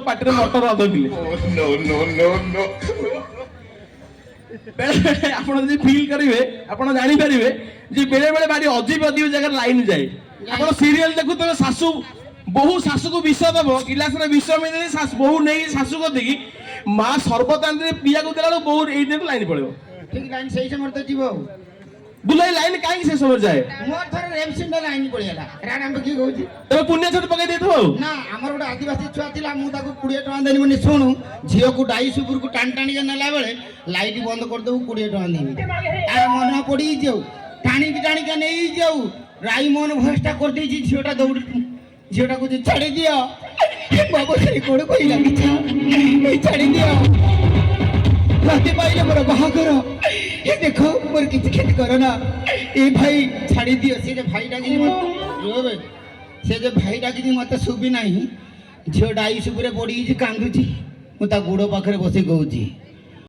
ପାଟିରେ ମଟର ଅଧ କିଲେ ବେଳେବେଳେ ଆପଣ ଯଦି ଫିଲ୍ କରିବେ ଆପଣ ଜାଣିପାରିବେ ଯେ ବେଳେବେଳେ ଭାରି ଅଜୀବ ଅଜୀବ ଜାଗାରେ ଲାଇନ ଯାଏ। ଆପଣ ସିରିଏଲ ଦେଖୁଥିବେ ଶାଶୁ ବୋହୁ ଶାଶୁକୁ ବିଷ ଦବ ଗିଲାସରେ ବିଷ ମିଳେନି ବୋହୁ ନେଇ ଶାଶୁ କତିକି ମା ସର୍ବତାନ୍ତରେ ପିଇବାକୁ ଦେଲା ବେଳକୁ ବୋହୁ ଏଇଠି ଲାଇନ ପଳେଇବ ଠିକ ଲାଇନ ସେଇ ସମୟରେ ତ ଯିବ ଆଉ ବୁଲାଇ ଲାଇନ କାହିଁକି ସେ ସମୟରେ ଯାଏ ମୋର ଥରେ ରେମସିଣ୍ଡ ଲାଇନ ପଳେଇଲା ରାଣୀ କିଏ କହୁଛି ତମେ ପୁଣ୍ୟ ଛୋଟ ପକେଇ ଦେଇଥିବ ଆଉ ନା ଆମର ଗୋଟେ ଆଦିବାସୀ ଛୁଆ ଥିଲା ମୁଁ ତାକୁ 20 ଟଙ୍କା ଦେଲି ମାନେ ଶୁଣୁ ଝିଅକୁ ଡାଇସ୍ ଉପରକୁ ଟାଣି ଟାଣିକି ନେଲା ବେଳେ ଲାଇଟ ବନ୍ଦ କରିଦେବୁ 20 ଟଙ୍କା ଦେବି ତାର ମନ ପଡ଼ିଯାଇଛି ଆଉ ଟାଣିକି ଟାଣିକା ନେଇଯାଇଛି ଆଉ ରାଇ ମନ ଭଏସଟା କରିଦେଇଛି ଝିଅଟା ଦୌଡ଼ି ଝିଅଟା କହୁଛି ଛାଡ଼ି ଦିଅ ବାବୁ ସେଇ କୋଡ଼ କହିଲା ମିଛା ଛାଡ଼ି ଦିଅ ରାତି ପାଇଲେ ମୋର ବାହାଘର ଏ ଦେଖ ମୋର କିଛି କ୍ଷତି କର ନା ଏ ଭାଇ ଛାଡ଼ି ଦିଅ ସେ ଯେ ଭାଇ ଡାକିଛି ମତେ ସେ ଯେ ଭାଇ ଡାକିଛି ମତେ ଶୁଭି ନାହିଁ ଝିଅ ଡାଇସ୍ ଉପରେ ପଡ଼ିଯାଇଛି କାନ୍ଦୁଛି ମୁଁ ତା ଗୋଡ଼ ପାଖରେ ବସି କହୁଛି